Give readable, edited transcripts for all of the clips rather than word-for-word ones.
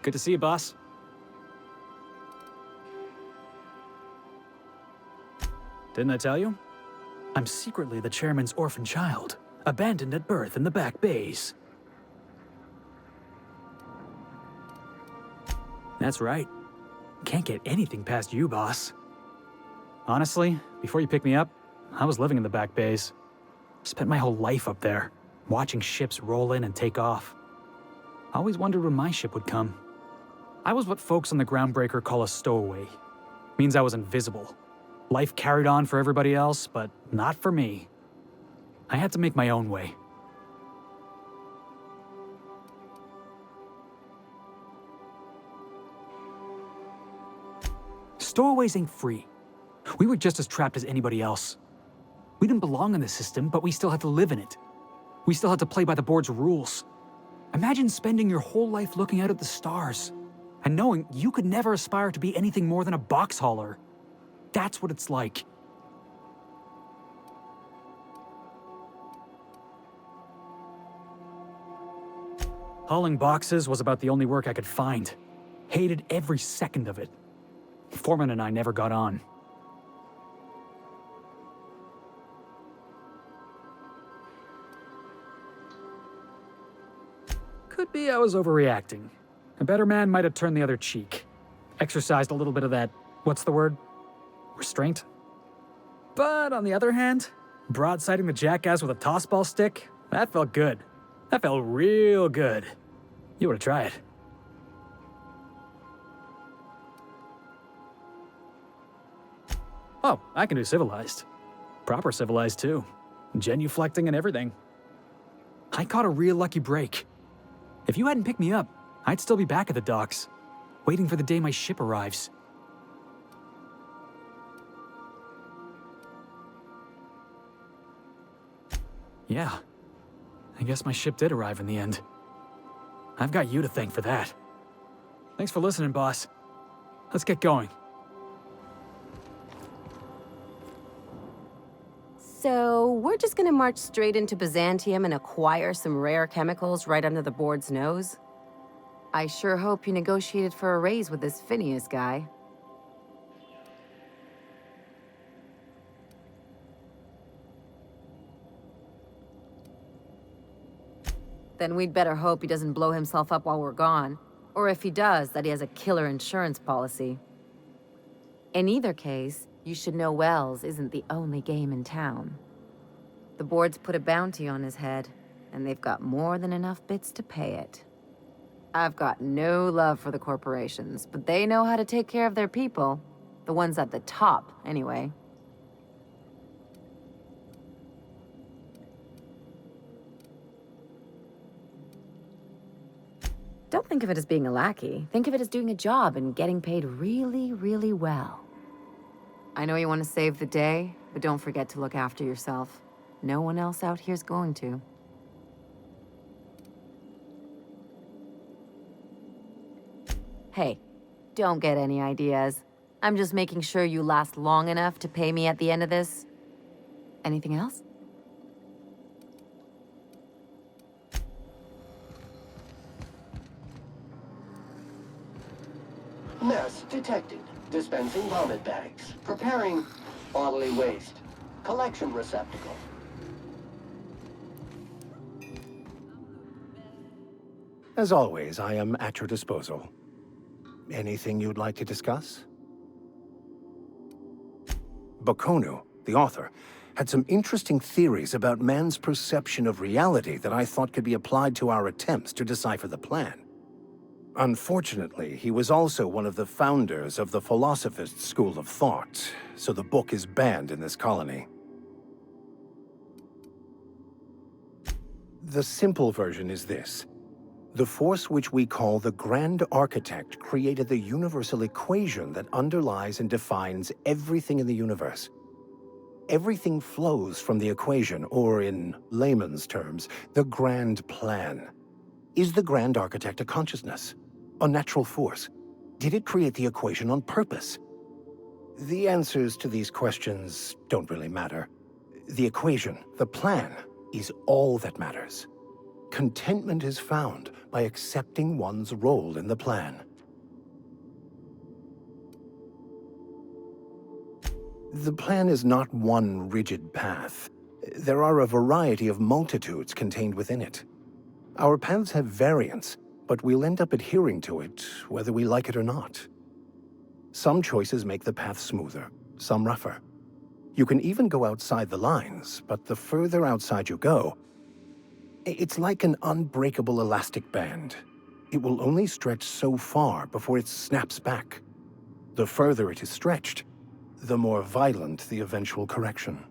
Good to see you, boss. Didn't I tell you? I'm secretly the chairman's orphan child, abandoned at birth in the back bays. That's right. Can't get anything past you, boss. Honestly, before you picked me up, I was living in the back bays. Spent my whole life up there, watching ships roll in and take off. I always wondered when my ship would come. I was what folks on the Groundbreaker call a stowaway. Means I was invisible. Life carried on for everybody else, but not for me. I had to make my own way. Stowaways ain't free. We were just as trapped as anybody else. We didn't belong in the system, but we still had to live in it. We still had to play by the board's rules. Imagine spending your whole life looking out at the stars, and knowing you could never aspire to be anything more than a box hauler. That's what it's like. Hauling boxes was about the only work I could find. Hated every second of it. Foreman and I never got on. Could be I was overreacting. A better man might have turned the other cheek. Exercised a little bit of that, what's the word? Restraint? But on the other hand, broadsiding the jackass with a tossball stick, that felt good. That felt real good. You ought to try it. Oh, I can do civilized. Proper civilized, too. Genuflecting and everything. I caught a real lucky break. If you hadn't picked me up, I'd still be back at the docks, waiting for the day my ship arrives. Yeah, I guess my ship did arrive in the end. I've got you to thank for that. Thanks for listening, boss. Let's get going. So, we're just gonna march straight into Byzantium and acquire some rare chemicals right under the board's nose? I sure hope you negotiated for a raise with this Phineas guy. Then we'd better hope he doesn't blow himself up while we're gone. Or if he does, that he has a killer insurance policy. In either case, you should know Wells isn't the only game in town. The board's put a bounty on his head, and they've got more than enough bits to pay it. I've got no love for the corporations, but they know how to take care of their people. The ones at the top, anyway. Don't think of it as being a lackey. Think of it as doing a job and getting paid really, really well. I know you want to save the day, but don't forget to look after yourself. No one else out here's going to. Hey, don't get any ideas. I'm just making sure you last long enough to pay me at the end of this. Anything else? Mess detected. Dispensing vomit bags. Preparing bodily waste. Collection receptacle. As always, I am at your disposal. Anything you'd like to discuss? Baconu, the author, had some interesting theories about man's perception of reality that I thought could be applied to our attempts to decipher the plan. Unfortunately, he was also one of the founders of the Philosophist school of thought, so the book is banned in this colony. The simple version is this. The force which we call the Grand Architect created the universal equation that underlies and defines everything in the universe. Everything flows from the equation, or in layman's terms, the grand plan. Is the Grand Architect a consciousness? A natural force? Did it create the equation on purpose? The answers to these questions don't really matter. The equation, the plan, is all that matters. Contentment is found by accepting one's role in the plan. The plan is not one rigid path. There are a variety of multitudes contained within it. Our paths have variance, but we'll end up adhering to it, whether we like it or not. Some choices make the path smoother, some rougher. You can even go outside the lines, but the further outside you go, it's like an unbreakable elastic band. It will only stretch so far before it snaps back. The further it is stretched, the more violent the eventual correction.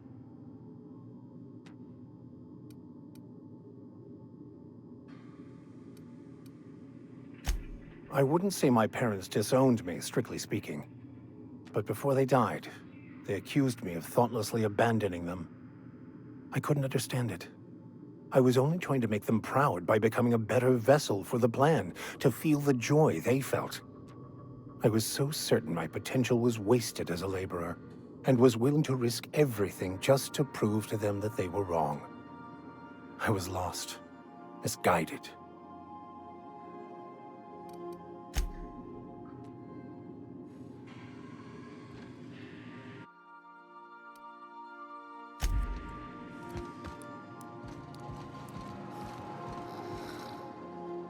I wouldn't say my parents disowned me, strictly speaking. But before they died, they accused me of thoughtlessly abandoning them. I couldn't understand it. I was only trying to make them proud by becoming a better vessel for the plan, to feel the joy they felt. I was so certain my potential was wasted as a laborer, and was willing to risk everything just to prove to them that they were wrong. I was lost, misguided.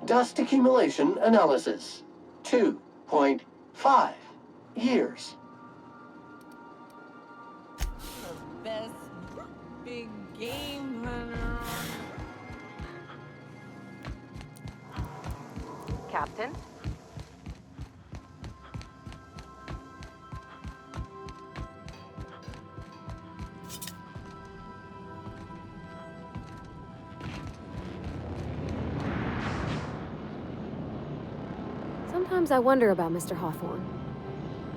Dust accumulation analysis. 2.5 years. The best big game hunter. Captain? Sometimes I wonder about Mr. Hawthorne.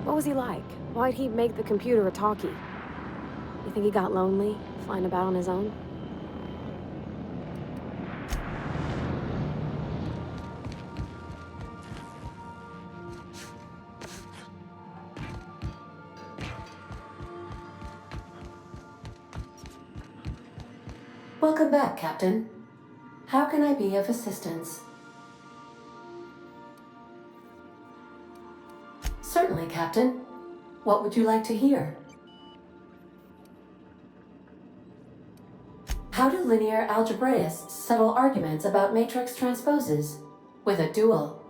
What was he like? Why'd he make the computer a talkie? You think he got lonely, flying about on his own? Welcome back, Captain. How can I be of assistance? Certainly, Captain. What would you like to hear? How do linear algebraists settle arguments about matrix transposes? With a duel.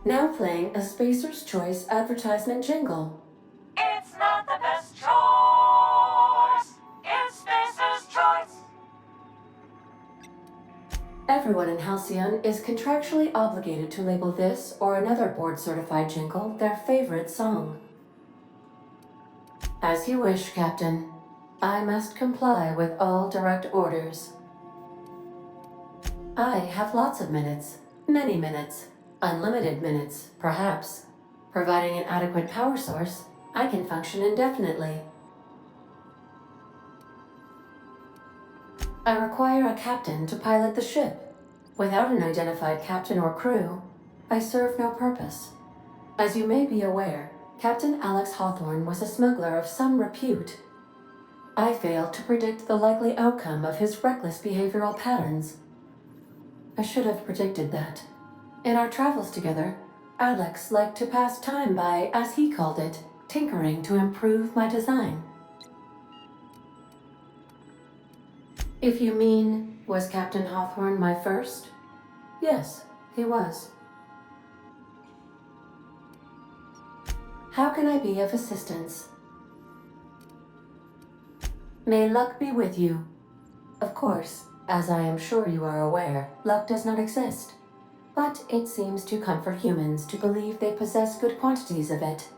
Now playing a Spacer's Choice advertisement jingle. It's not the best choice. It's Spacer's Choice. Everyone in Halcyon is contractually obligated to label this or another board-certified jingle their favorite song. As you wish, Captain. I must comply with all direct orders. I have lots of minutes, many minutes, unlimited minutes, perhaps. Providing an adequate power source, I can function indefinitely. I require a captain to pilot the ship. Without an identified captain or crew, I serve no purpose. As you may be aware, Captain Alex Hawthorne was a smuggler of some repute. I failed to predict the likely outcome of his reckless behavioral patterns. I should have predicted that. In our travels together, Alex liked to pass time by, as he called it, tinkering to improve my design. If you mean, was Captain Hawthorne my first? Yes, he was. How can I be of assistance? May luck be with you. Of course, as I am sure you are aware, luck does not exist. But it seems to comfort humans to believe they possess good quantities of it.